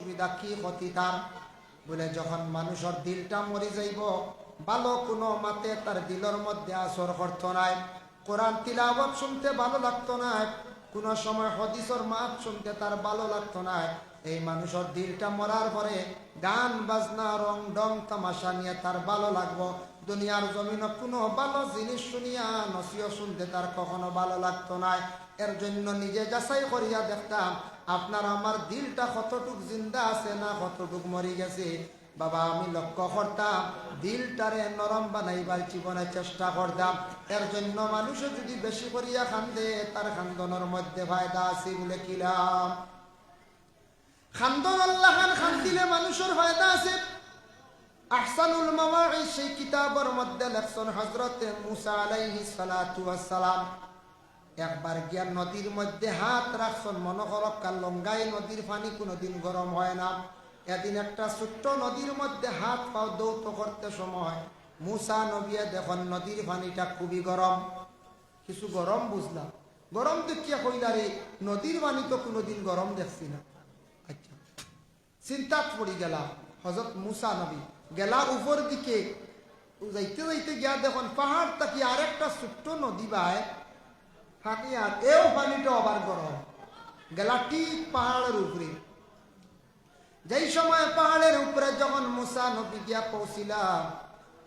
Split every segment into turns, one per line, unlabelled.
অসুবিধা কি ক্ষতি তার? বলে যখন মানুষের দিলটা মরে যাইব, ভালো কোনো মাতে তার দিলের মধ্যে আসর করত নাই, কোরআন তিলাওয়াত শুনতে ভালো লাগতো না, কোনো সময় হাদিসের মাত শুনতে তার ভালো লাগতো না। এই মানুষের দিলটা মরার পরে গান বাজনা রং ডং তামাশা নিয়ে তার ভালো লাগবো, দুনিয়ার জমিনে কোনো ভালো জিনিস শুনিয়া নসিও শুনতে তার কখনো ভালো লাগতো না। এর জন্য নিজে যাচাই করিয়া দেখতাম আপনার আমার দিলটা কতটুক জিন্দা আছে না কতটুক মরি গেছে। বাবা আমি লক্ষ্য করতাম দিলটারে নরম বানাইবার জীবনের চেষ্টা করতাম। এর জন্য মানুষে যদি বেশি করিয়া খান্দে তার খান্দনের মধ্যে ফায়দা আছে বলে কিলাম। খান্দন আল্লাহ খান খান দিলে মানুষের ফায়দা আছে। আহসানুল মাওয়াইজ সেই কিতাবের মধ্যে লেখছেন হযরতে মুসা আলাইহিস সালাতু ওয়াস সালাম একবার গিয়া নদীর মধ্যে হাত রাখছেন, মনে করো কালঙ্গাই নদীর পানি কোনোদিন গরম হয় না। এদিন একটা ছোট্ট নদীর মধ্যে হাত পাও দৌত করতে সময় মুসা নবী দেখুন নদীর পানিটা খুবই গরম। কিছু গরম বুঝলাম, গরম দেখিয়া কইলা রে নদীর পানি তো কোনোদিন গরম দেখছি না। আচ্ছা চিন্তাত পড়ি গেলাম। হযরত মুসা নবী গেলা উপর দিকে, যাইতে যাইতে গিয়া দেখুন পাহাড় তাকি আরেকটা ছোট্ট নদী বায় ফাঁকি, আর এও পানিটা আবার গরম। গেলা ঠিক পাহাড়ের উপরে। যেই সময় পাহাড়ের উপরে যখন মুসা নবী গিয়া পৌঁছিলাম,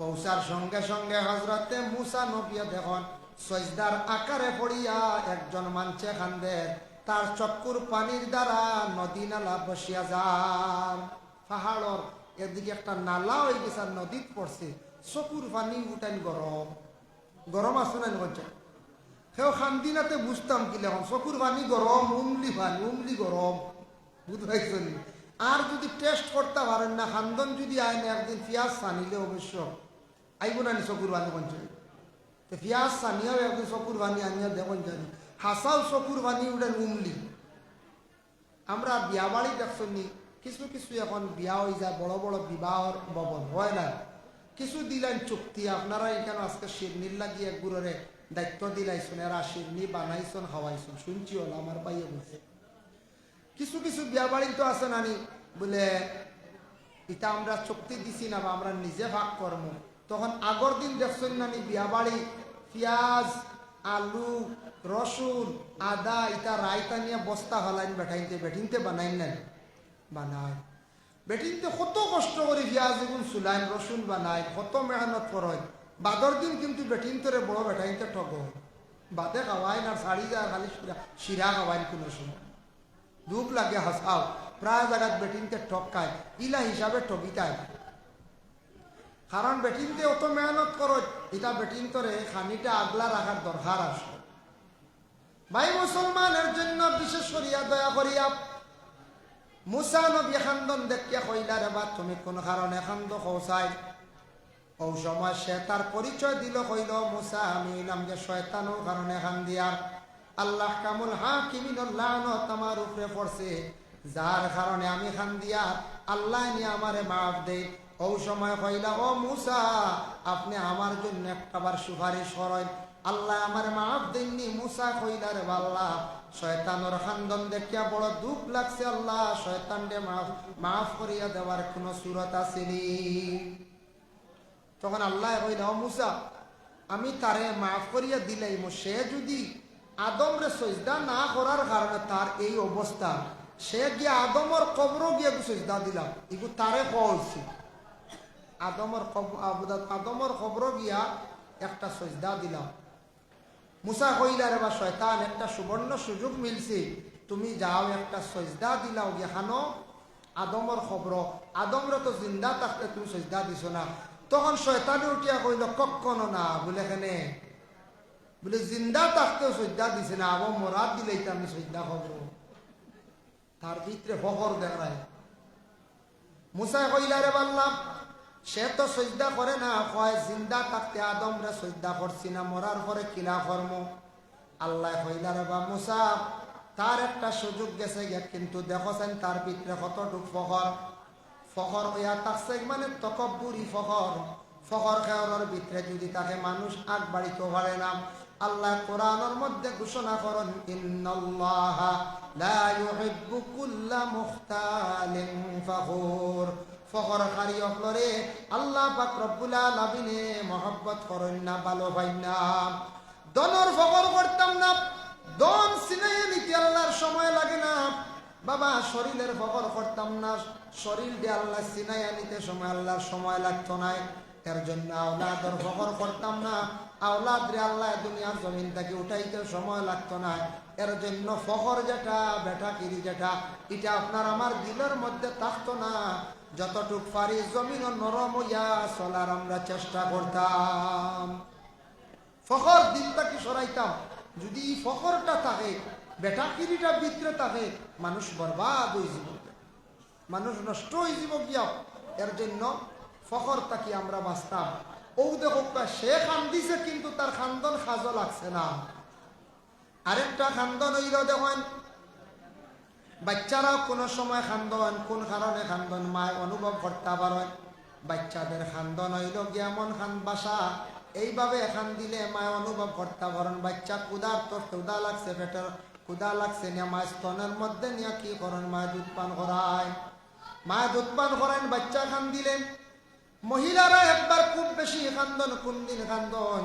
পৌঁছার সঙ্গে সঙ্গে হযরতে মুসা নবী দেখুন সজদার আকারে পড়িয়া একজন মানছে খান্দে, তার চক্ষুর পানির দ্বারা নদী নালা বসিয়া যান। পাহাড়র এদিকে একটা নালা হয়ে গেছে, নদীত পড়ছে, চকুর পানি উঠান গরম। গরম আছে না বলছে সেও খান্দিনাতে বুঝতাম কি লেখন চকুর পানি গরম, উমলি পানি উমলি গরম, বুঝতে। আর যদি টেস্ট করতে পারেন না, খান্দন যদি আইন একদিন পেঁয়াজ সানিলে অবশ্য আইব না নি চকুর পানি বঞ্চ, পেঁয়াজ সানিয়াও একদিন চকুর পানি আনিয়া দেখুন জানি হাসাও চকুর পানি উঠেন উমলি। আমরা বিয়া বাড়ি দেখছি কিছু কিছু এখন বিয়া হয়ে যায়, বড় বড় বিবাহর ভবন হয় না, কিছু দিলেন চুক্তি। আপনারা এখানে আজকে শিরনির লাগিয়ে এক গুরুরে দায়িত্ব দিলাইছেন, এরা শিরনি বানাইছেন খাওয়াইছেন, শুনছি হল আমার পাইয়ে বলছে। কিছু কিছু বিয়া বাড়ি তো আছে নানি বলে এটা আমরা চুক্তি দিছি না বা আমরা নিজে ভাগ করব, তখন আগর দিন দেখছেন নানি বিয়া বাড়ি পেঁয়াজ আলু রসুন আদা ইটা রায়তা নিয়ে বস্তা হলাইন বেঠাইতে বেঠিনতে বানাইন না বানায়, বেঠিনতে কত কষ্ট করে পেঁয়াজ এগুন চুলাইন রসুন বানায়, কত মেহনত করেন। বাদর দিন কিন্তু বেঠিনতরে বড় বেঠাইতে ঠগ বাদে খাওয়াইন আর শাড়ি যায় খালি শিরা খাওয়াইন, কোনো সময় দুঃখ লাগে হাসাও প্রায় জায়গাত বেঠিনতে ঠকায়, ইলা হিসাবে ঠকিতায়। কারণ বেঠিনতে অত মেহনত করো, এটা বেঠিনতরে খানিটা আগলা রাখার দরকার আছে। ভাই মুসলমানের জন্য বিশেষ করিয়া দয়া করিয়া মুসা নবী খান্দন দেখিয়া কইলা রে বা তুমি কোন কারণে খান্দ খোসাই। ও সময় সে তার পরিচয় দিল, কইল মুসা আমি হইলাম যে শয়তানের কারণে খান্দিয়ার, আল্লাহ কামুল হাকিমিনুল লানত আমার উপরে পড়ছে, যার কারণে আমি খান্দিয়ার, আল্লাহ নিয়ে আমারে মাফ দেয়। ও সময় কইলা ও মুসা আপনি আমার জন্য একটাবার সুপারিশ করেন, আল্লাহ আমার মাফ দেননি। মুসা কইলা রে আল্লাহ শয়তানের খান্দন দেখিয়া বড় দুঃখ লাগছে, আল্লাহ শয়তানকে মাফ করিয়া দেওয়ার কোন সুরত আসেনি। তখন আল্লাহ কইলা ও মুসা আমি তারে মাফ করিয়া দিলাই, সে যদি আদমরে সজদা না করার কারণে তার এই অবস্থা, সে গিয়া আদমর কবর গিয়া সজদা দিলাম, এগু তারে কইছি আদমর কবর গিয়া একটা সজদা দিলাম। মুসা কইলা রে বা শয়তান একটা সুবর্ণ সুযোগ মিলছে, তুমি যাও একটা সজদা দিলাও গিয়া খানো আদমর খবর, আদমরে তো জিন্দা থাকতে তুমি সজদা দিছ না। তখন শয়তানে উঠিয়া কইল কখনো না, বলে এখানে বলে জিন্দা থাকতেও সজদা দিছে না, আবো মরাদ দিলেই তো আমি সজদা খবর, তার ভিতরে ফখর দেখায়। মুসা কইলা রে বললাম সে তো সজদা করে না, কয় জিন্দা থাকতে আদমরে সজদা করছি না, মরার পরে কিলা কর্ম। আল্লাহ কইলা রে বা মুসা তার একটা সুযোগ গেছে গিয়া, কিন্তু দেখছেন তার ভিতরে কতটুক ফখর, ফখর হইয়া থাকছে মানে তকব্বুরি ফখর, ফখর খেয়ার ভিতরে যদি তাকে মানুষ আগ বাড়িতে পারে না। আল্লাহ কোরআনের মধ্যে ঘোষণা করেন ইন্নাল্লাহা লা ইউহিব্বু কুল্লা মুখতালিন ফাখুর। ফখরকারী হলরে আল্লাহ পাক রব্বুল আলামিনে মহব্বত করেন না, ভালো পাই না। দনর ফখর করতাম না, দন সিনাইয়ে নিতে আল্লাহর সময় লাগে না। বাবা শরীরের ফখর করতাম না, শরীর দিয়ে আল্লাহ সিনাইয়া নিতে সময় আল্লাহর সময় লাগতো না। এর জন্য আওলাদর ফখর করতাম না, আওলাদ রে আল্লাহ দুনিয়ার জমিন থেকে উঠাইতে সময় লাগতো না। এর জন্য ফখর যেটা বেটাকিরি যেটা এটা আপনার আমার দিলের মধ্যে থাকতো না। যতটুক পারি জমিন নরম হইয়া চলার আমরা চেষ্টা করতাম। ফখর দিনটাকে সরাইতাম। যদি ফখরটা থাকে, বেটাকিরিটা ভিতরে থাকে, মানুষ বরবাদ হয়ে যাব, মানুষ নষ্ট হয়ে যাব গিয়া। এর জন্য ফখর তাকে আমরা বাঁচতাম। ও দেখো সে খান্দিছে কিন্তু তার খান্দন সাজো লাগছে না। আরেকটা খান্দন হইল দেখেন, বাচ্চারাও কোনো সময় খান্দন, কোন কারণে খান্দন মায় অনুভব করতে পারেন। বাচ্চাদের খান্দন হইল যেমন খান বাসা, এইভাবে খান দিলে মায় অনুভব করতে পারেন। বাচ্চা ক্ষুধার তো ক্ষুধা লাগছে, পেটের ক্ষুধা লাগছে নিয়ে মায় স্তনের মধ্যে নিয়ে কি করেন, মায় দুধ পান করায়। মায় দুধ পান করেন, বাচ্চা খান দিলেন। মহিলারা একবার খুব বেশি খান্দন, কোন দিন খান্দন,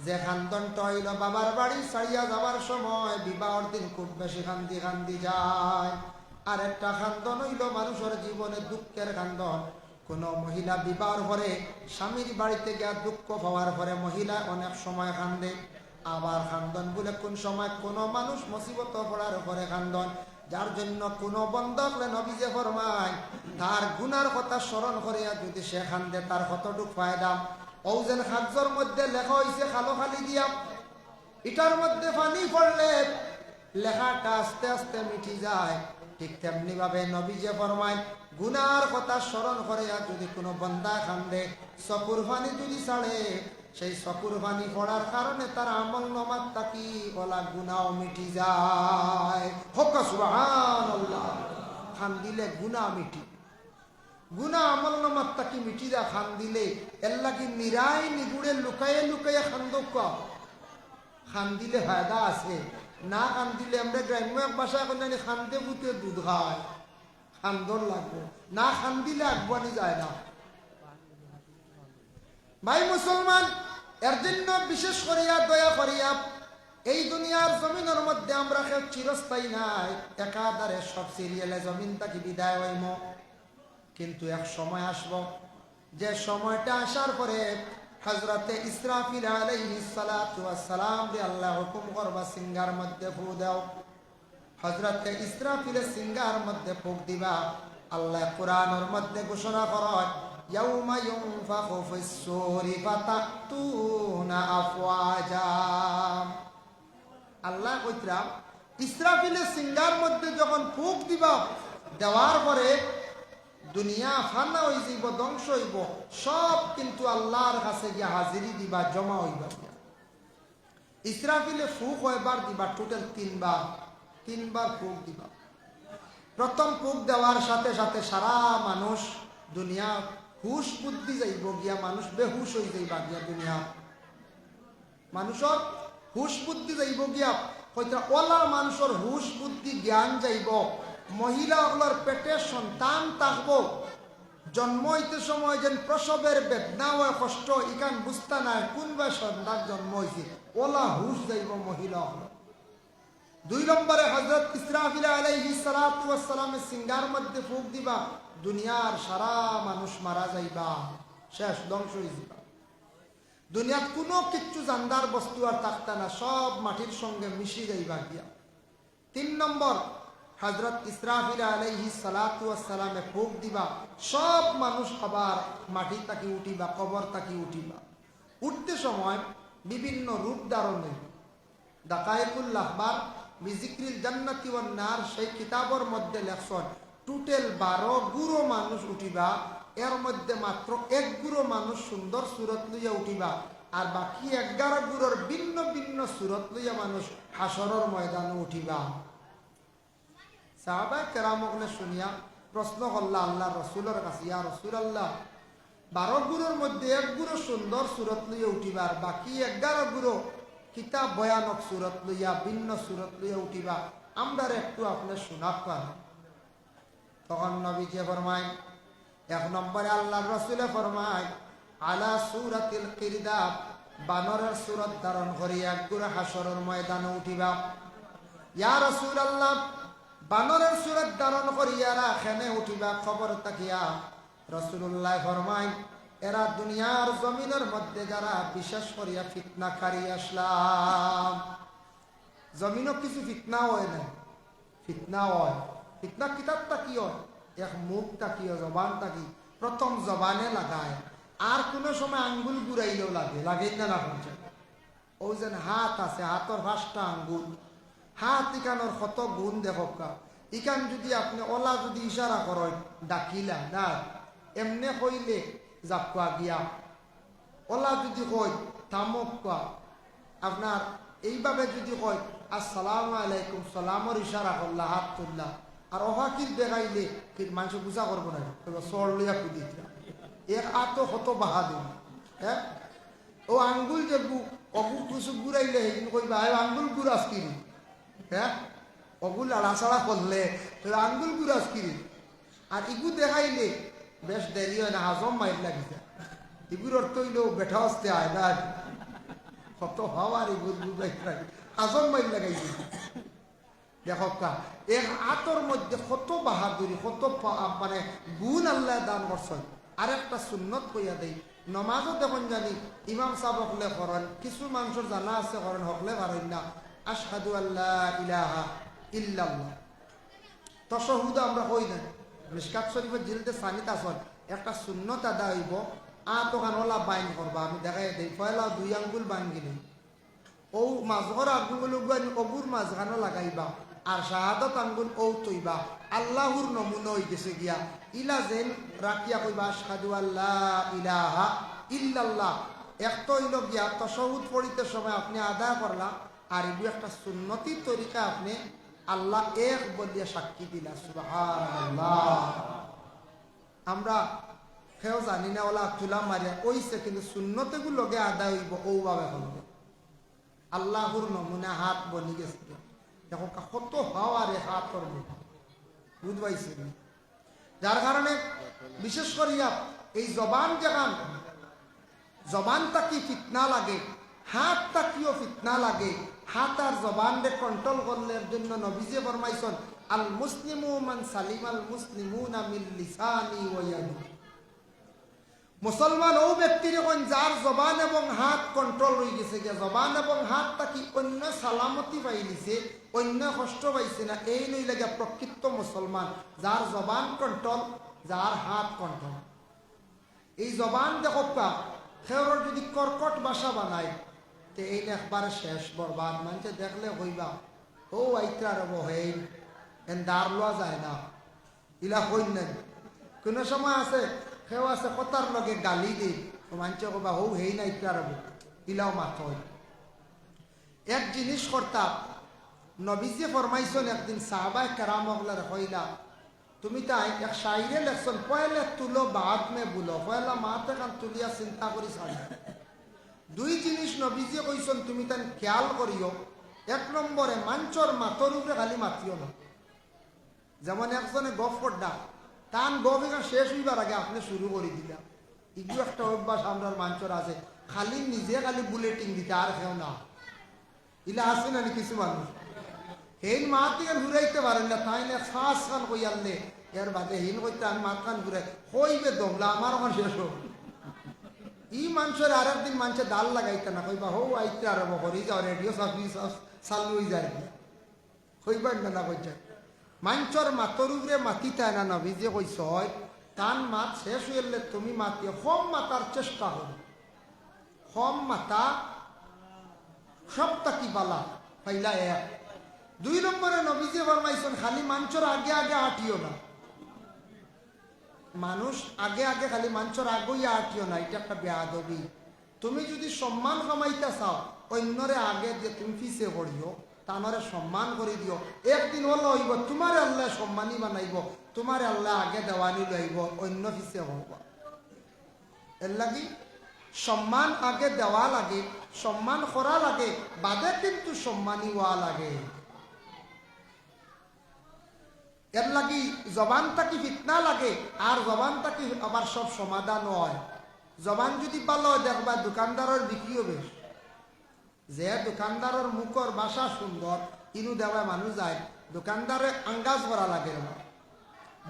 যে খান্দনটা হইল বাবার বাড়ি ছাড়িয়া যাবার সময়, বিবাহর দিন খুব বেশি কান্দি কান্দি যায়। আর একটা খান্দন হইল মানুষের জীবনে দুঃখের খান্দন। কোন মহিলা বিবাহর পরে স্বামীর বাড়িতে গিয়া দুঃখ পাওয়ার পরে মহিলা অনেক সময় কান্দে। আবার খান্দন বলে কোন সময় কোন মানুষ মুসিবত পড়ার পরে খান্দন। যার জন্য কোন বন্ধক নবী যে ফরমায়, তার গুনার কথা স্মরণ করিয়া যদি সে খান্দে তার কতটুক ফায়দা। ওজেন হাজর মধ্যে লেখা হয়েছে খালো খালি দিয়া, এটার মধ্যে পানি পড়লে লেখাটা আস্তে আস্তে মিটি যায়। ঠিক তেমনি ভাবে নবী যে ফরমায়, গুনার কথা স্মরণ করিয়া যদি কোনো বন্দা খান্দে, চকুর পানি যদি ছাড়ে, সেই চকুর পানি পড়ার কারণে তার আমল নামাত তাকি বলা গুনাও মিটি যায়। হোক সুবহানাল্লাহ। খান দিলে গুনাহ মিটি, গুনাহ আমল নামাত তাকি মিটি যা। খান দিলে এল্লা কি নিরাই নিগুড়ে লুকায়ে লুকায়ে খান্দক, খান দিলে ফায়দা আছে। না খান দিলে আমরা গ্রাম্য এক ভাষায় কোন জানি খানতে বুতে দুধ খায়, খান্দন লাগবে না, খান দিলে আগবানি যায় না। ভাই মুসলমান, এর জন্য বিশেষ করিয়া দয়া করিয়া এই দুনিয়ার জমিনের মধ্যে আমরা কেউ চিরস্থায়ী নাই। একাধারে সব সিরিয়ালে জমিন থাকি বিদায় হইম, কিন্তু এক সময় আসব, যে সময়টা আসার পরে হযরতে ইসরাফিল আলাইহিস সালাতু ওয়াস সালাম রে আল্লাহ হুকুম করবা সিঙ্গার মধ্যে ফু দাও। হযরতে ইসরাফিল সিঙ্গার মধ্যে ফুক দিবা। আল্লাহ কোরআনের মধ্যে ঘোষণা করেন, ইয়াউমা ইউনফাখু ফিস সূরি ফাতাতুনা আফওয়াজা। আল্লাহ কইতরা ইসরাফিলের সিঙ্গার মধ্যে যখন ফুক দিবা, দেওয়ার পরে দুনিয়া ফানা হয়ে যাইব, ধ্বংস হইব, সব কিন্তু আল্লাহর কাছে গিয়ে হাজিরি দিবা, জমা হইবা। ইসরাফিলে ফুক কয়বার দিবা? টোটাল তিনবার ফুক দিবা। প্রথম ফুক দেওয়ার সাথে সাথে সারা মানুষ দুনিয়া হুশ বুদ্ধি যাইব গিয়া, মানুষ বেহুশ হয়ে যাইবা গিয়া। দুনিয়া মানুষের হুশ বুদ্ধি যাইব গিয়া। হয়তো ওলা মানুষের হুশ বুদ্ধি জ্ঞান যাইব। মহিলাগুলোর পেটে সন্তান থাকবো, জন্ম হইতে সময় যেন প্রসবের বেদনা হয়, কষ্ট, ইকান বুঝতা নাই কোন বা সন্তান জন্ম হয়েছে, ওলা হুশ যাইব মহিলা। 2 নম্বরে হযরত ইসরাফিল আলাইহিস সালাতু ওয়াস সালামের সিঙ্গার মধ্যে ফুক দিবা, দুনিয়ার সারা মানুষ মারা যাইবা, শেষ, ধ্বংস হয়ে যাবা। দুনিয়াত কোনো কিচ্ছু জানদার বস্তু আর থাকতা না, সব মাটির সঙ্গে মিশে যাইবা গিয়া। 3 নম্বর হযরত ইসরাফিল আলাইহিস সালাতু ওয়াস সালামে ফুক দিবা, সব মানুষ আবার মাটি তাকি উঠিবা, কবর তাকি উঠিবা। উঠতে সময় বিভিন্ন রূপ ধারণে দাকায়েকুল আখবার বিজিক্রিল জান্নাতি ওয়ান নার সেই কিতাবের মধ্যে লেখছেন টোটাল 12 গুরো মানুষ উঠিবা। এর মধ্যে মাত্র 1 গুরো মানুষ সুন্দর সুরত লইয়া উঠিবা, আর বাকি 11 গুরোর ভিন্ন ভিন্ন সুরত লইয়া মানুষ হাসরের ময়দানে উঠিবা। সাহাবা কেরামগণে শুনিয়া প্রশ্ন করলা আল্লাহ রসুলের কাছে, ইয়া রাসূলুল্লাহ, 12 গুরোর মধ্যে 1 গুরো সুন্দর সুরত লইয়া উঠিবার, বাকি 11 গুরো কিতাব ভয়ানক সুরত লইয়া ভিন্ন সুরত লইয়া উঠিবা, আমরা একটু আপনার শোনাক পান। তখন নবীজি ফরমায়, এক নম্বরে আল্লাহর রাসূলে ফরমায়, আলা সূরাতিল কিরদাব, বানরের সূরত ধারণ করিয়া একগুড়া হাসরের ময়দানে উঠিবা। ইয়া রাসূলুল্লাহ, বানরের সূরত ধারণ করিয়া রাখেনে উঠিবা খবর তাকিয়া। রাসূলুল্লাহ ফরমায়, এরা দুনিয়ার জমিনের মধ্যে যারা বিশেষ করিয়া ফিতনাকারী আসলাম। জমিনও কিছু ফিতনা হয় না, ফিতনা হয়। ফিতনা কিতাবটা কি হয়? এক মুখটা কি হয়, জবানটা কি? প্রথম জবানে লাগায়, আর কোনো সময় আঙ্গুল ঘুরাইলেও লাগে, লাগে না না বলছে। ও যেন হাত আছে, হাতের 5টা আঙ্গুল, হাত ইকানোর কত গুণ দেখকা। ইকান যদি আপনি ওলা যদি ইশারা করেন ডাকিলা না, এমনে কইলে জাপকা গিয়া, ওলা যদি কই থামকা, আপনার এইভাবে যদি কয় আসসালামু আলাইকুম, সালামর ইশারা করলা, হাত তুললা, আর অহাকির দেখাইলে মানুষ বুঝা করবো না, সর লইয়া খুদি এক আতো কত বাহাদুর। হ্যাঁ, ও আঙ্গুল যে অগুল কিছু ঘুরাইলে সেদিন কইবা আঙ্গুল গুড়াস কিনি। হ্যাঁ, অগুল আড়াছাড়া করলে আঙ্গুল গুড়াস কিনি। আর ইগু দেখাইলে বেশ দেরি হয় না, হাজম মাইল লাগিছে। ইগুর অর্থ হইলেও বেঠা আসতে আয় না, কত হওয়ার ইগুর হাজম মাইল লাগাইছে। দেখকা এক আতর মধ্যে কত বাহাদুরি, কত মানে গুণ আল্লাহ দান করছেন। আরেকটা সুন্নত কইয়া দেই, নমাজও দেখুন জানি ইমাম সাহেব হকলে করেন, কিছু মানুষের জানা আছে করেন, হকলে পারেন না। আশহাদু আল্লাহ ইলাহা ইল্লাল্লাহ, তাশাহুদ আমরা কই না। মিশকাত শরীফের জিলদে সানিত আসন একটা সুন্নত আদা হইব, আতোখান ওলা বাইন করবা। আমি দেখাই দেই, পয়লা 2 আঙ্গুল বাঙ্গিনি, ও মাঝর আঙ্গুল অগুর মাঝখানে লাগাইবা, আর শাহাদত আঙ্গুল ও তৈবা। আল্লাহর নমুনা হয়ে গেছে গিয়া, ইলা যেন রাখিয়া কইবা আশহাদু আল্লাহ ইলাহা ইল্লাল্লাহ। এক তো হইল গিয়া তাশাহুদ পড়িতে সময় আপনি আদায় করলা, আর এগু একটা সুন্নতি তরিকা আপনি আল্লাহ এক বলিয়া সাক্ষী দিলা, সুবহানাল্লাহ। আমরা কেউ জানি না, ওলা চুলা মারিয়া কইছে, কিন্তু সুন্নতেগুলো লগে আদায় হইব ওভাবে হবে। আল্লাহর নমুনা হাত বনি গেছে, দেখো কত হাওয়ারে হাত করবে, বুঝ পাইছি। যার কারণে বিশেষ করিয়া এই জবান যেখান, জবানটা কি ফিতনা লাগে, হাতটা কিও ফিতনা লাগে। হাত আর জবানকে কন্ট্রোল করলের জন্য নবীজি ফরমাইছেন, আল মুসলিমু মান সালিমাল মুসলিমুনা মিন লিসানি ওয়া ইয়াদি। মুসলমান ও ব্যক্তির কোন যার জবান এবং হাত কন্ট্রোল হয়ে গেছে, জবান এবং হাতটা কি অন্য সালামতি পাইলিছে, অন্য কষ্ট পাইছে না, এই নই লাগে প্রকৃত মুসলমান, যার জবান কন্ট্রোল, যার হাত কন্ট্রোল। এই জবান দেখো খেওর যদি কর্কট ভাষা বানায়, তে এই একবারে শেষ, বরবাদ। মানুষে দেখলে হইবা ও আইতার হইন এন দাঁড় লওয়া যায় না, ইলা হইন নাই। কোনো সময় আছে কেউ আছে কথার লগে গালি দি, মানুষে কবা হৌ হেই না ইতার ইলাও মাথ। এক জিনিস করতাম, নবীজি ফরমাইছেন একদিন সাহাবায়ে কেরাম হগলার হইলা, তুমি তাই এক শাইরে লেখছেন, পয়লা তুলো বাদ মে বুলো, পয়লা মাতে কান তুলিয়া চিন্তা করি ছাড়ি। 2 জিনিস নবীজি কইছেন তুমি তাই খেয়াল করিও। 1 নম্বরে মাঞ্চর মাথর উপরে খালি মাতিও না। যেমন একজনে গফ করডা, টান গফ এখানে শেষ হইবার আগে আপনি শুরু করে দিলা। ইগু একটা অভ্যাস আমরা মাঞ্চর আছে, খালি নিজে খালি বুলেটিং দিতে, আর কেউ না। ইলা আছে না কিছু মানুষ, হেন মাত দিকে ঘুরাইতে পারেন না, তাই না শ্বাস খান কই আনলে এর বাদে হিন করতে আমি মাত খান ঘুরাই কইবে দমলা আমার ওখান শেষ হোক। ই মানুষের আর একদিন মানুষের ডাল লাগাইতে না, কইবা হো আইতে আর হরি যাও, রেডিও চালু হয়ে যায়, কইবার না কইছে। মানুষের মাতর উপরে মাতিতে না, নবীজি কইস তান মাত শেষ হইলে তুমি মাতিও, কম মাতার চেষ্টা করো। কম মাতা সবটা কি বালা পাইলা। 2 নম্বরে নবীজি ফরমাইছেন খালি মানুষের আগে আগে আটিও না। মানুষ আগে আগে খালি মানুষের আগেই আটিও না, এটা একটা বেয়াদবি। তুমি যদি সম্মান কামাইতে চাও, অন্যরে আগে যে তুমি পিছিয়ে পড়িও, তানরে সম্মান করে দিও। একদিন হলো হইব তোমার আল্লাহ সম্মানী বানাইব, তোমার আল্লাহ আগে দেওয়ানি লইব, অন্য পিছিয়ে হব। এর লাগি সম্মান আগে দেওয়া লাগে, সম্মান করা লাগে, বাদে কিন্তু সম্মানী হওয়া লাগে। এর লাগি জবানটা কি ফিতনা লাগে, আর জবানটা কি আবার সব সমাধান হয়। জবান যদি ভালো দেখবা দোকানদারের বিক্রিও বেশ, যে দোকানদারের মুখর ভাষা সুন্দর ইনু দেওয়া মানুষ যায়, দোকানদারে আঙ্গাজ করা লাগে না।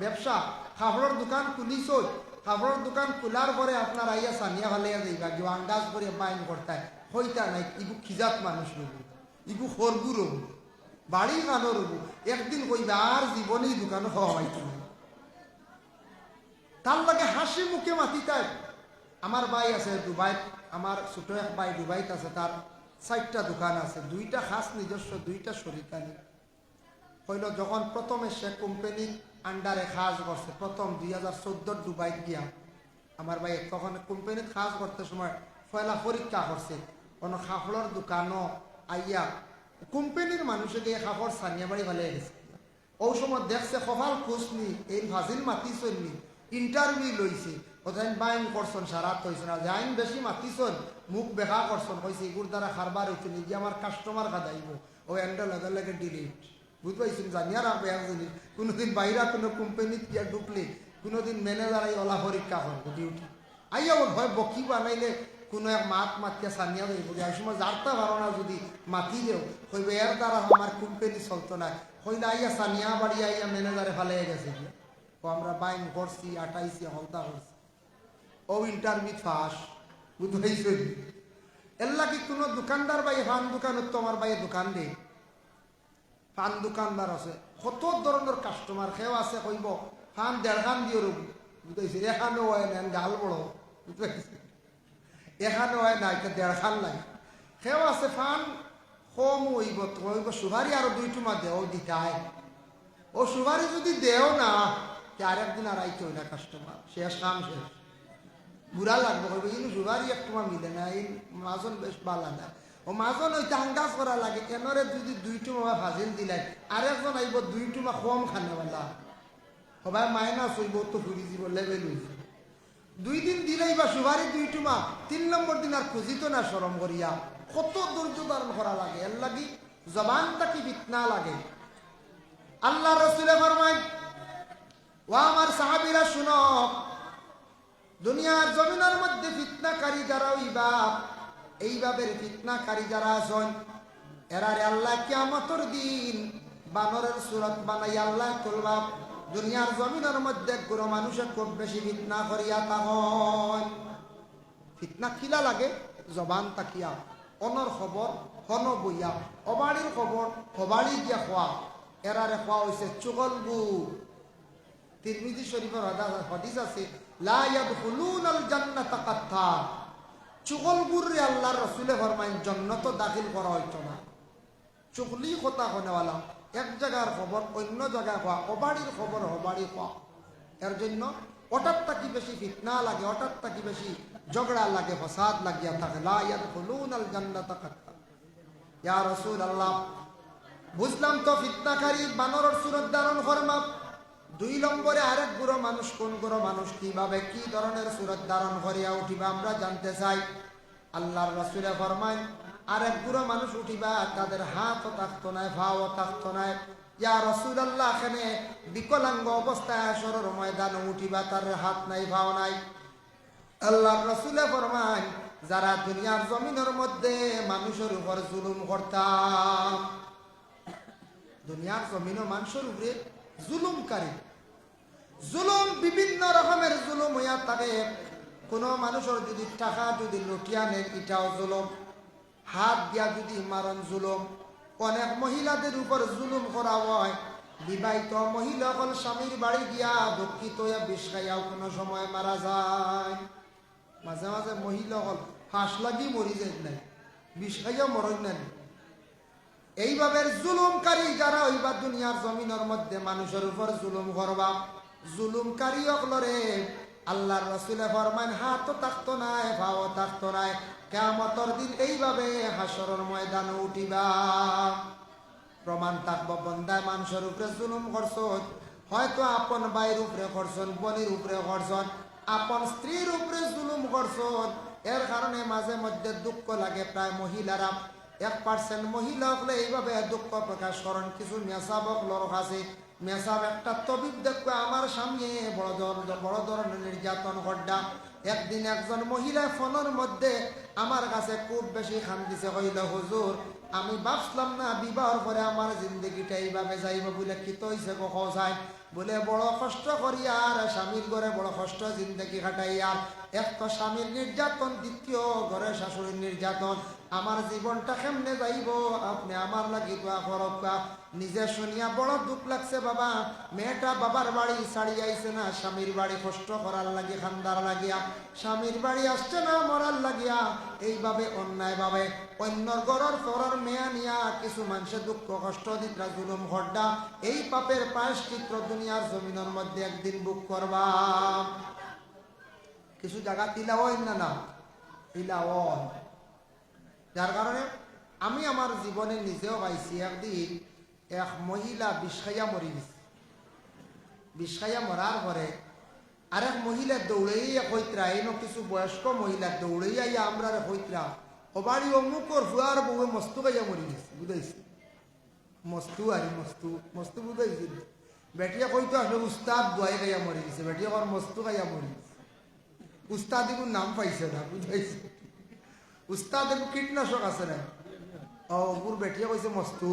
ব্যবসা কাপড়ের দোকান খুলিছ, কাপড়ের দোকান খোলার পরে আপনার আইয়া সানিয়া ফালাইয়া যাইবা, কেউ আন্দাজ করে বাইন করতায় হইতা নাই, ইবু খিজাত মানুষ রব, ইবু খরগু রব, বাড়ি কানো রব, একদিন কইবা আর জীবনেই দোকানে খাওয়া হইত না। তার লাগে হাসি মুখে মাতিতায়। আমার ভাই আছে দুবাই, আমার ছোট এক ভাই দুবাইতে আছে, তার 4টা দোকান আছে, 2টা খাস নিজস্ব, 2টা শরিকানি। হইল যখন প্রথমে সে কোম্পানির আন্ডারে কাজ করছে, প্রথম 2014 দুবাই গিয়া আমার ভাই তখন কোম্পানির কাজ করতে সময় পয়লা পরীক্ষা করছে, কোনো কাপড়ের দোকানও আইয়া কোম্পানির মানুষে গিয়ে কাপড় সানিয়া বাড়ি ভালে গেছে। ওই সময় দেখছে কপাল খুশনি, এই ফাজিল মাতিছনি, ইন্টারভিউ লইছে, ওখানে বাইন করছেন সারাত হয়েছে না, যে আইন বেশি মাতিছন মুখ বেখা করছেন, কইছে এগুর দ্বারা খারবার হয়েছে নিজে আমার কাস্টমার কাদাইব, ও এন্ডা লগে লগে ডিলিট। বুঝতে পারছেন, জানিয়া রাখবে এক জিনিস, কোনোদিন বাইরা কোনো কোম্পানিত গিয়া ঢুকলে কোনোদিন ম্যানেজার আই ওলা পরীক্ষা করবো ডিউটি আইয়া, ও ভয় বকি বানাইলে কোনো এক মাত মাতকে সানিয়া যাইব, এই সময় যারটা ধারণা যদি মাতি দেও কইবে এর দ্বারা আমার কোম্পানি চলতো না, কইলে আইয়া সানিয়া বাড়ি আইয়া ম্যানেজারে ফালাইয়া গেছে, ও আমরা বাইন করছি, আটাইছি, হলতা করছি, ও ইন্টারভিউ ফাঁস। বুঝতে পারছেন, এর লাগে কোনো দোকানদার ভাই ফান দোকানত তো আমার ভাইয়ের দোকান দেয়, ফান দোকানদার আছে, কত ধরনের কাস্টমার খেও আছে, কইব ফান 1.5 খান দিয়ে রব, বুঝতেছি এখানে হয় না, গাল বড়, বুঝতে পারছি এখানে হয় না, এটা 1.5 খান লাগে। খেও আছে ফান কম হইব, হইব সুপারি আরো 2 টুমা দেও দিতায়, ও সুপারি যদি দেও না আরেকদিন আর আইতে হয় না কাস্টমার, শেষ কাম শেষ, বুড়া লাগবে, কইব কিন্তু সুপারি এক টুমা মিলে না, এই মাজন বেশ ভালো না, ও মাজন ওইটা আঙ্গাজ করা লাগে, এনরে যদি 2 টুমা ফাজিল দিলাই আরেকজন আইব 2 টুমা কম খানেওয়ালা, সবাই মাইনাস হইব, তো ফুরি যাব লেভেল হইছে, 2 দিন দিলেই বা সুপারি 2 টুমা, 3 নম্বর দিন আর খুঁজিত না শরম করিয়া, কত ধৈর্য ধারণ করা লাগে। এর লাগি জবানটা কি ফিতনা লাগে। আল্লাহ রাসূল ফরমায়, ও আমার সাহাবীরা শুনো, দুনিয়ার জমিনের মধ্যে ফিতনাকারী যারা হইবা, এইভাবে ফিতনাকারী যারা আছেন, এরারে আল্লাহ কিয়ামতের দিন বানরের সুরত বানাই আল্লাহ তুলবা, দুনিয়ার জমিনের মধ্যে কোনো মানুষে খুব বেশি ফিতনা করিয়া তখন ফিতনা খিলা লাগে জবান তাকিয়া, অনর খবর হন বইয়া, অবাড়ির খবর হবাড়ি গিয়া খোয়া, এরারে খোয়া হয়েছে চুগলবু। তিরমিজি শরীফের হাদিস আছে, লা ইয়াদখুলুনাল জান্নাতা কাত্তা, চুগলবুরে আল্লাহর রাসূলে ফরমায় জান্নাত দাখিল করা হইতো না। চুগলি কথা হনেওয়ালা, এক জায়গার খবর অন্য জায়গায় হওয়া, অবাড়ির খবর হবাড়ি হওয়া, এর জন্য হঠাৎ তাকি বেশি ফিতনা লাগে, হঠাৎ তাকি বেশি ঝগড়া লাগে, ফসাদ লাগিয়া থাকে। লা ইয়াদখুলুনাল জান্নাতা কাত্তা। ইয়া রাসূলুল্লাহ, বুঝলাম তো ফিতনাকারী বানরের সুরত ধারণ ফরমা, 2 নম্বরে আরেক গুরো মানুষ, কোন গুরো মানুষ কিভাবে কি ধরনের সুরত ধারণ করিয়া উঠিবা আমরা জানতে চাই। আল্লাহর রাসূল ফরমায়, আরেক গুরো মানুষ উঠিবা, তাদের হাতও থাকতো না, পাও থাকতো না। ইয়া রাসূলুল্লাহ, এখানে বিকলাঙ্গ অবস্থায় হাশরের ময়দানে উঠিবা, তার হাত নাই, পাও নাই। আল্লাহর রাসূল ফরমায়, যারা দুনিয়ার জমিনের মধ্যে মানুষের উপর জুলুম করতাম, দুনিয়ার জমিন মানুষের উপরে জুলুমকারী, জুলুম বিভিন্ন রকমের জুলুম হইয়া থাকে। কোনো মানুষের যদি টাকা যদি লুটিয়া নেন, এটাও জুলুম, হাত দিয়া যদি মারণ জুলুম, অনেক মহিলাদের উপর জুলুম করা হয়। বিবাহিত মহিলা হল স্বামীর বাড়ি গিয়া দুঃখিত হইয়া বিষ খাইয়াও কোনো সময় মারা যায়। মাঝে মাঝে মহিলা হল ফাঁস লাগি মরি যায় নাই, বিষ খাইয়া মরণ নাই। এইভাবে জুলুমকারী যারা হইবা দুনিয়ার জমিনের মধ্যে মানুষের উপর জুলুম করবা, জুলুমকারী অকলরে আল্লাহর রাসূল ফরমান, হাতও থাকতো নাই, পাও থাকতো নাই, কিয়ামতের দিন এইভাবে হাশরের ময়দানে উঠিবা। প্রমাণ থাকবো বন্দায় মানুষের উপরে জুলুম করছন, হয়তো আপন ভাইয়ের উপরে করছন, বোনের উপরে করছন, আপন স্ত্রীর উপরে জুলুম করছন। এর কারণে মাঝে মধ্যে দুঃখ লাগে। প্রায় মহিলারা 1% মহিলা হলে এইভাবে দুঃখ প্রকাশ করেন। কিছু মেসাবক লোক আছে মেসাব একটা তবিব দেখো আমার সামনে বড় ধরনের নির্যাতন ঘটনা। একদিন একজন মহিলা ফোনের মধ্যে আমার কাছে খুব বেশি খান দিছে, কইল হুজুর আমি ভাবছিলাম না বিবাহর পরে আমার জিন্দগিটা এইভাবে যাইব। বলে কি তো হইছে কখন যায়? বলে বড় কষ্ট করি আর স্বামীর ঘরে বড় কষ্ট জিন্দগি কাটাই। আর এক তো স্বামীর নির্যাতন, দ্বিতীয় ঘরে শাশুড়ির নির্যাতন, আমার জীবনটা কেমনে যাইব? আপনি আমার লাগি দোয়া করব। নিজে শুনিয়া বড় দুঃখ লাগছে বাবা। মেয়েটা বাবার বাড়ি ছাড়িয়ে আইছে না স্বামীর বাড়ি কষ্ট করার লাগি, খান্দার লাগিয়া স্বামীর বাড়ি আসছে না মরার লাগিয়া। এইভাবে অন্যায় ভাবে অন্যর গড়র ফরর মেয়া নিয়া কিছু মানুষের দুঃখ কষ্ট দিতরা জুলুম ঘটনা। এই পাপের প্রায়শ্চিত্ত দুনিয়ার জমিনের মধ্যে একদিন বুক করবা। কিছু জায়গা তিলা হয় না, না তিলা হয়। যার কারণে আমি আমার জীবনে নিজেও পাইছি, একদিন এক মহিলা বিষ খাইয়া মরি গেছে। বিষ খাইয়া মরার পরে আরেক মহিলা দৌড়াইয়া কইতরা, এইন কিছু বয়স্ক মহিলা দৌড়াইয়া আইয়া আমরা কইতরা ও বাড়ি অমুকর ফুয়ার বউয়ে মস্তু খাইয়া মরি গেছে। বুঝাইছি মস্তু আর মস্তু মস্তু বুঝাইছি। বেটিয়া কইতো আসলে উস্তাদ দোয়াই খাইয়া মরি গেছে, বেটিয়া কর মস্তু খাইয়া মরি গেছে। উস্তাদ এগুলো নাম পাইছে না, বুঝাইছি। উস্তাদ এগুলো কীটনাশক আছে না, ও ওর বেটিয়া কইছে মস্তু।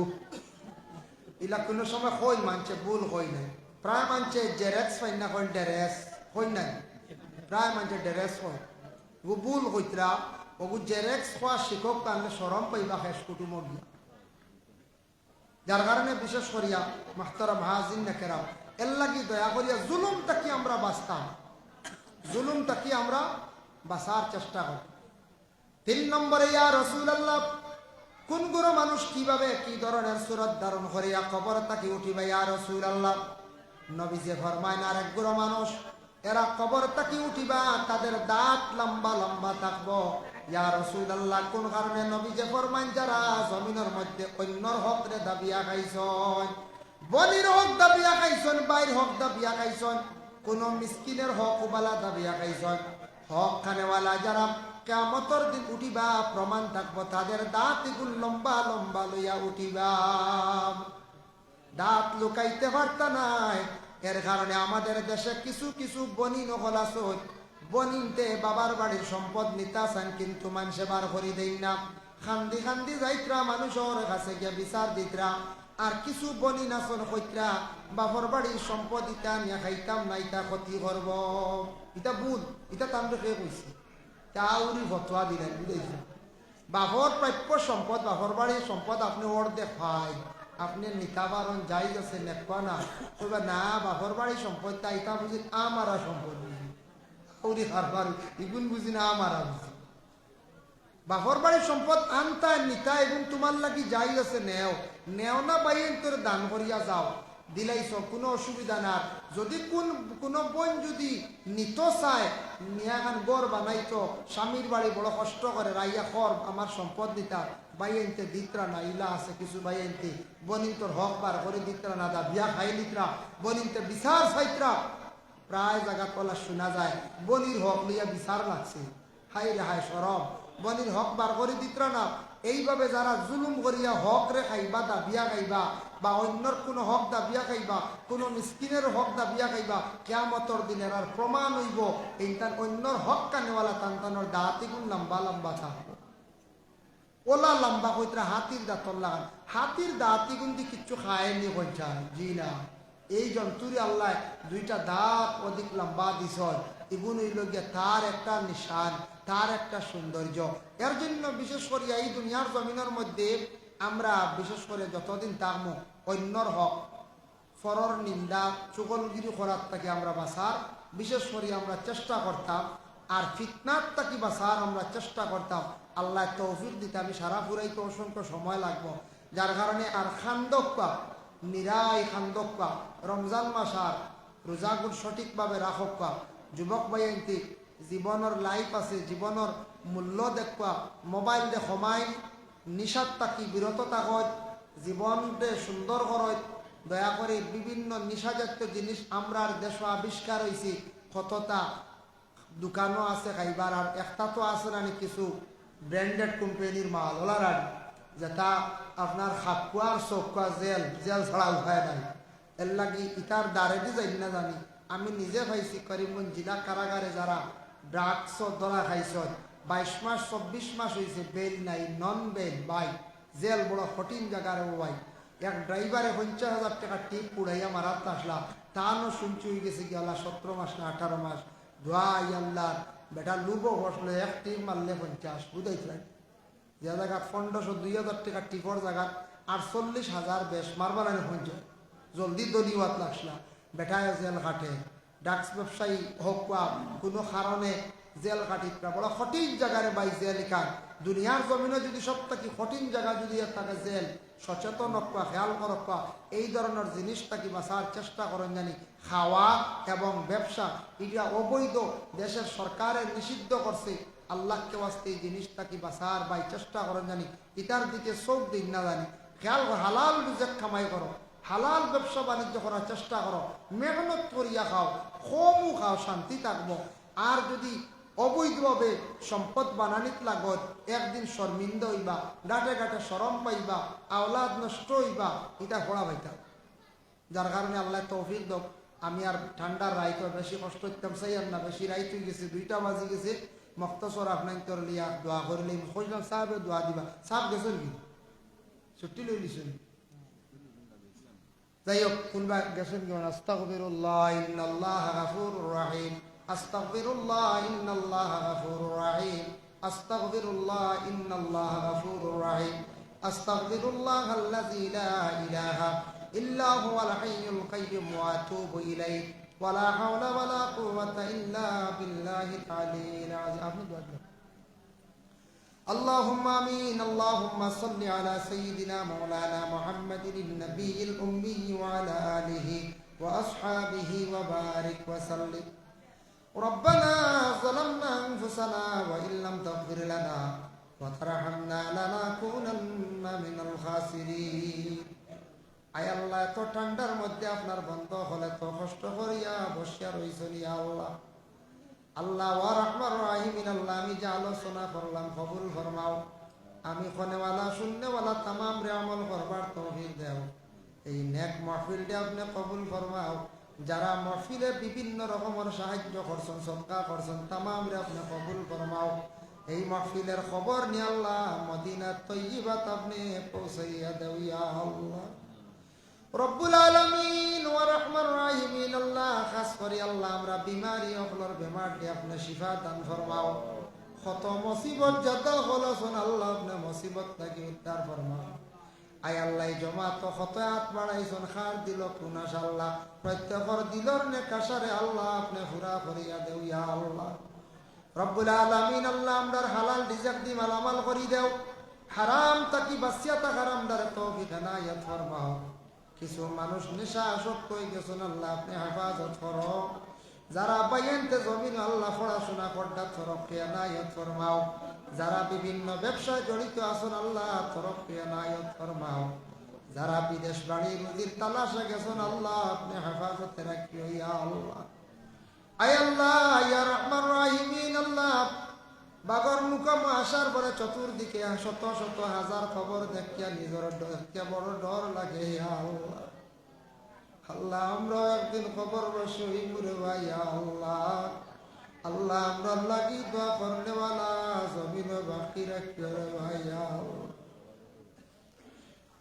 ইলা কোনো সময় কই মানছে ভুল কই নাই। প্রায় মানছে জেরেক্স পাই না, কই ডেরেস কই নাই, প্রায় মানছে ডেরেস কই। ও ভুল কইতরা ওগু জেরেক্স খোয়া শিক্ষক কারণে সরম পাইবা শেষ কুটুমক গিয়া। যার কারণে বিশেষ করিয়া মাহতারাম হাজিন নেকেরা এর লাগি দয়া করিয়া জুলুম তাকি আমরা বাঁচতাম, জুলুম তাকি আমরা বাঁচার চেষ্টা করি। 3 নম্বরে ইয়া রাসূলুল্লাহ, কোন গুরু মানুষ কিভাবে কি ধরনের সুরত ধারণ করিয়া কবর তাকি উঠিবে ইয়া রাসূলুল্লাহ? নবীজি ফরমায় না, আরেক গুরু মানুষ এরা কবর তাকি উঠিবা তাদের দাঁত লম্বা লম্বা থাকবো। ইয়া রাসূলুল্লাহ কোন কারণে? নবীজি ফরমায় যারা জমিনের মধ্যে অন্যর হক রে দাবিয়া খাইছন, বলির হক দাবিয়া খাইছন, বাইর হক দাবিয়া খাইছন, কোন মিসকিনের হক উবালা দাবিয়া খাইছন, হক খানেওয়ালা যারা কিয়ামতের দিন উঠিবা প্রমাণ থাকবো তাদের দাঁত এগুলো লম্বা লম্বা লইয়া উঠিবা। দাঁত লুকাইতে পারতা নাই। এর কারণে আমাদের দেশে কিছু কিছু বনিন হল আছে, বনিনতে বাবার বাড়ির সম্পদ নিতাছেন কিন্তু মানুষে বার করি দেই না। খান্দি খান্দি যাইত্রা মানুষের কাছে গিয়ে বিচার দিতরা। আর কিছু বনিন আসন কইত্রা বাবার বাড়ির সম্পদ ইটা নিয়ে খাইতাম না, ইটা ক্ষতি করব। ইটা ভুল, ইটা তামরে কে কইছে, তাউরি ফতোয়া দিলেন। বুঝাইছে বাপর প্রাপ্য সম্পদ, বাপর বাড়ির সম্পদ আপনি অর্ধেক পাই, আপনি নিতা পারেন যাই গেছে নেপা না, তবে না বাপর বাড়ির সম্পদ তা ইটা বুঝি আমারা সম্পদ বুঝি, আউরি হারবার ইগুন বুঝি না আমারা বুঝি। বাপর বাড়ির সম্পদ আনতা নিতা এবং তোমার লাগি যাই গেছে নেও, নেও না বাইন তোর দান করিয়া যাও, দিলাইছ কোনো অসুবিধা না। যদি কোন বোন যদি নিত চায় নিয়াখান গড় বানাইতো, স্বামীর বাড়ি বড় কষ্ট করে রাইয়া খর আমার সম্পদ নিতা, বাইনতে দিতরা না, ইলা আছে কিছু বাইনতে বনিন তোর হক বার করে দিতরা না, দা বিয়া খাই লিতরা বনিনতে বিচার চাইতরা। প্রায় জায়গা তলা শোনা যায় বনির হক লইয়া বিচার লাগছে। হাই রে হাই সরব, বনির হক বার করে দিতরা না। এইভাবে যারা জুলুম করিয়া হক রে খাইবা দাবিয়া খাইবা, বা অন্যর কোনো হক দাবিয়া খাইবা, কোনো মিসকিনের হক দাবিয়া খাইবা, কিয়ামতের দিনের আর প্রমাণ হইব এইটান অন্যর হক কানেওয়ালা তান্তানোর দাঁতি গুণ লম্বা লম্বা থাকবো। ওলা লম্বা কইতরা হাতির দাঁতর লাগান, হাতির দাঁতি গুণ দিয়ে কিচ্ছু খায়নি কইছায়, জি না। এই জন্তুরি আল্লাহ 2টা দাঁত অধিক লম্বা দিছ, এগুন হইল গিয়া তার একটা নিশান, তার একটা সৌন্দর্য। এর জন্য বিশেষ করে এই দুনিয়ার জমিনের মধ্যে আমরা বিশেষ করে যতদিন থাকবো অন্যর হক ফরর নিন্দা চুগলগিরি করার থেকে আমরা বাঁচার বিশেষ করে আমরা চেষ্টা করতাম। আর ফিতনার তাকি বাঁচার আমরা চেষ্টা করতাম। আল্লাহ তৌফিক দিতে আমি সারা ফুরাইতে অসংখ্য সময় লাগবো। যার কারণে আর খান্দক্কা নিরাই খান্দক্কা রমজান মাস আর রোজাগুর সঠিকভাবে রাখক্কা। যুবক ভাইয়ান্তি জীবনের লাইফ আছে, জীবনের মূল্য দেখবা, মোবাইল দে সময় নিশাত তাকি বিরত থাকত, জীবনকে সুন্দর করত। দয়া করে বিভিন্ন নিশাজাতীয় জিনিস আমরার দেশ আবিষ্কার হয়েছি, কতটা দোকানও আছে খাইবার, আর একটা তো আছে না কিছু ব্র্যান্ডেড কোম্পানির মাল ওলার যেটা আপনার খাকুয়ার চৌকুয়া জেল জেল ছাড়া উঠায় নাই, এর লাগি ইতার দ্বারে দি যাই না জানি আমি নিজে পাইছি করিমগঞ্জ জেলা কারাগারে যারা ড্রাগস ধরা খাইছ 22 মাস 24 মাস হয়েছে বেল নাই নন বেল বাই জেল বড় কঠিন জায়গার বাই এক ড্রাইভারে 50,000 টাকা টিপ পুড়াইয়া মারাতে আসলা তানও শুনছি হয়ে গেছে কি আল্লাহ 17 মাস না 18 মাস দোয়াই আল্লাহ বেটা লুবো বসলো এক টিপ মারলে 50 বুঝাইছিলেন যে জায়গা 1500-2000 টাকা টিপর জায়গা 48,000 বেশ মারবার আনে 50 জলদি দলিওয়াত লাগছিলা বেটায় জেল কাটে ড্রাগস ব্যবসায়ী হোক বা কোনো কারণে জেল কাটিতরা বড় কঠিন জায়গায় বাই জেল কান দুনিয়ার জমিনে যদি সব থাকি কঠিন জায়গা যদি থাকে জেল সচেতন রক্ষা খেয়াল রক্ষা এই ধরনের জিনিসটাকে বাঁচার চেষ্টা করেন জানি খাওয়া এবং ব্যবসা এটা অবৈধ দেশের সরকারের নিষিদ্ধ করছে আল্লাহকে ওয়াস্তে এই জিনিসটাকে বাঁচার বাই চেষ্টা করেন জানি ইটার দিকে চোখ দিন না জানি খেয়াল হালাল রিজিক কামাই করো হালাল ব্যবসা বাণিজ্য করার চেষ্টা করো মেহনত করিয়া খাও কমও খাও শান্তি থাকবো আর যদি অবৈধভাবে সম্পদ বানানিত লাগত একদিন শর্মিন্দা হইবা গাটে গাটে শরম পাইবা আওলাদ নষ্ট হইবা এটা পড়া পাইতা যার কারণে আল্লাহ তৌফিক দাও আমি আর ঠান্ডার রাইতো বেশি কষ্ট করতাম চাই আর না বেশি রাইত হয়ে গেছে 2টা বাজি গেছে মক্তসর আপনার তোর লিয়া দোয়া করলে খুঁজলাম সাহেবের দোয়া দিবা সাহেব গেছেন কি ছুটি লই লিছেন যাই হোক কোনবা গেছেন কি আস্তাগফিরুল্লাহ ইন্নাল্লাহা গাফুরুর রহিম আস্তাগফিরুল্লাহ ইন্নাল্লাহা গাফুরুর রহিম আস্তাগফিরুল্লাহ ইন্নাল্লাহা গাফুরুর রহিম আস্তাগফিরুল্লাহাল্লাযী লা ইলাহা ইল্লা হুয়াল হাইয়ুল কাইয়্যুম ওয়া আতুবু ইলাইহি ওয়া লা হাওলা ওয়া লা কুওয়াতা ইল্লা বিল্লাহিল আলিয়্যিল আযীম আপনি দোয়া করেন اللهم آمين اللهم صل على سيدنا مولانا محمد النبي الأمي وعلى آله وأصحابه وبارك وسلم ربنا ظلمنا أنفسنا وإن لم تغفر لنا وترحمنا لنكونن من الخاسرين আয় আল্লাহ এত ঠান্ডার মধ্যে আপনার বন্ধ হলে তো কষ্ট করিয়া বসিয়া রইছেন ইয়া আল্লাহ আল্লাহ ওয়া রাহমান রাহিমিন আল্লাহ আমি যে আলোচনা করলাম কবুল ফরমাও আমি কোনেওয়ালা শুননেওয়ালা তামাম রে আমল করবার তৌফিক দাও এই নেক মাহফিলটা আপনি কবুল ফরমাও যারা মাহফিলে বিভিন্ন রকমের সাহায্য করছেন সদকা করছেন তামাম রে আপনি কবুল ফরমাও এই মাহফিলের খবর নিয়ে আল্লাহ মদিনা তৈয়বাত আপনি পৌঁছাইয়া দাও ইয়া আল্লাহ রব্বুল আলামিন ওয়া রাহমান রাহিমিন আল্লাহ খাস করে আল্লাহ আমরা বিমারি হলর বেমার দিয়ে আপনি শিফা দান ফরমাও কত মুসিবত যত হলো শুন আল্লাহ আপনি মুসিবত থেকে উদ্ধার ফরমাও আয় আল্লাহ জমাত কত হাত বাড়াইছেন খার দিল কুনাশ আল্লাহ প্রত্যেকর দিলর নে কাশারে আল্লাহ আপনি পুরা করিয়া দেও ইয়া আল্লাহ রব্বুল আলামিন আল্লাহ আমরার হালাল রিজিক দি মালামাল করি দেও হারাম তাকি বাসিয়া তা হারাম দারে তৌফিক ইনায়াত ফরমাও কিছু মানুষ নেশা আসক্ত হয়ে গেছেন আল্লাহ আপনি হেফাজত করো যারা বাইনতে জমিন আল্লাহ পড়াশোনা করতে তরফকে এনায়েত ফরমাও যারা বিভিন্ন ব্যবসায় জড়িত আছেন আল্লাহ তরফকে এনায়েত ফরমাও যারা বিদেশ বাড়ি রুজির তালাশে গেছেন আল্লাহ আপনি হেফাজতে রাখিও ইয়া আল্লাহ আয় আল্লাহ ইয়া রাহমান রাহিমিন আল্লাহ বাগর মুকাম আসার পরে চতুর্দিকে শত শত হাজার খবর দেখিয়া নিজের দেখতে বড় ডর লাগে ইয়া আল্লাহ আল্লাহ আমরা একদিন খবর বসই মুরে ভাই আল্লাহ আল্লাহ আমরা লাগি দোয়া করনেওয়ালা জমিন বাকি রাখিও রে ভাই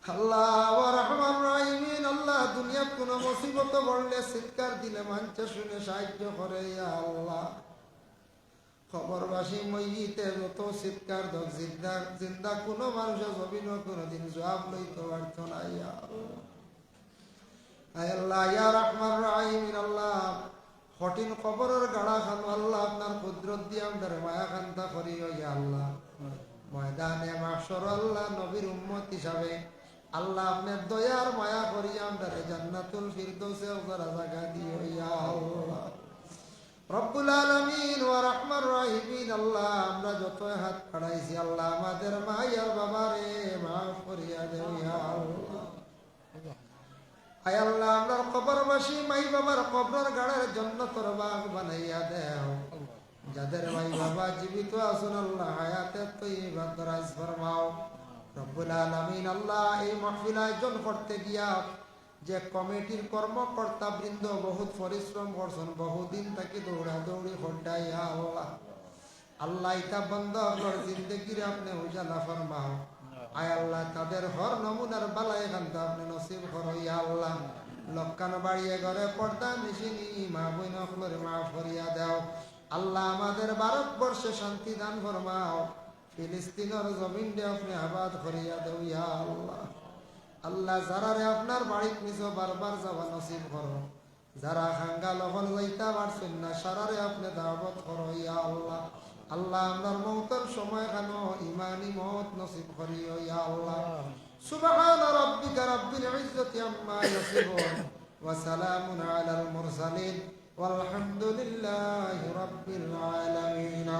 আল্লাহ ওয়া রাহমান রাহিমিন আল্লাহ দুনিয়ার কোন মুসিবত পড়লে চিৎকার দিলে মানুষ শুনে সাহায্য করে ইয়া আল্লাহ খবরবাসী মইতে যত চিৎকার দক জিন্দা কোনো মানুষের জমিন কোনোদিন জবাব লইতে পারত না ইয়া আল্লাহ ইয়া রাহমান রাহিমিন আল্লাহ কঠিন কবরের গাড়া খান আল্লাহ আপনার কুদরত দিয়ে আমাদের মায়া কান্তা করিও ইয়া আল্লাহ ময়দানে মাহশর আল্লাহ নবীর উম্মত হিসাবে আল্লাহ আপনার দয়ার মায়া করিয়া আমাদের জান্নাতুল ফিরদৌসে ওরা জায়গা দিও ইয়া আল্লাহ রব্বুল আলামিন ওয়া রাহমান রাহিমিন আল্লাহ আমরা যত হাত বাড়াইছি আল্লাহ আমাদের মা আর বাবারে মাফ করিয়া দেও ইয়া আল্লাহ আয় আল্লাহ আমরা কবরবাসী মাই বাবার কবরের গাড়ার জান্নাতের বাগ বানাইয়া দেও যাদের মাই বাবা জীবিত আছেন আল্লাহ হায়াতে তৈয়বা দরাজ ফরমাও রব্বুল আলামিন আল্লাহ এই মাহফিল আয়োজন করতে গিয়া যে কমিটির কর্মকর্তা বৃন্দ বহুত পরিশ্রম করছেন, বহুদিন থেকে দৌড়া দৌড়ি হড্ডাই আল্লাহ আল্লাহ ইতা বন্ধ আপনার জিন্দগির আপনি উজালা ফরমাও। আয় আল্লাহ তাদের হর নমুনার বালাই খান্ত আপনি নসিব করো ইয়া আল্লাহ। লক্কান বাড়িয়ে ঘরে পর্দা মিশিনি মা বইন অকলরে মা ফরিয়া দাও আল্লাহ। আমাদের ভারতবর্ষে শান্তি দান ফরমাও, ফিলিস্তিনের জমিনটা আপনি আবাদ করিয়া দেও ইয়া আল্লাহ। আল্লাহ যারারে আপনার বাড়ির নিচে বারবার যাওয়া নসিব করো, যারা হাঙ্গা লহন যাইতা পারছেন না সারারে আপনি দাওয়াত করো ইয়া আল্লাহ। আল্লাহ আপনার মৌতের সময় কেন ইমানি মত নসিব করিও ইয়া আল্লাহ। সুবহান রাব্বিকা রাব্বিল ইজ্জাতি আম্মা ইয়াসিফুন ওয়া সালামুন আলাল মুরসালিন ওয়ালহামদুলিল্লাহি রাব্বিল আলামিন।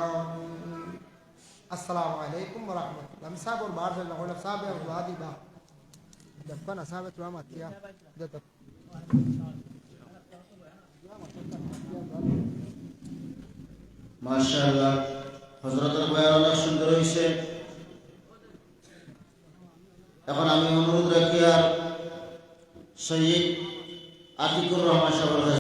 আসসালামু আলাইকুম ওয়া রাহমাতুল্লাহ। আমি সাবর বারজ না সাবে ওয়াদি বা دفنا ثابت وما تيا دتك
মাশাআল্লাহ হযরতের বয়ান অনেক সুন্দর হইছে। এখন আমি অনুরোধ রাখি আর শহীদ আতিকুর রহমান সাহেবের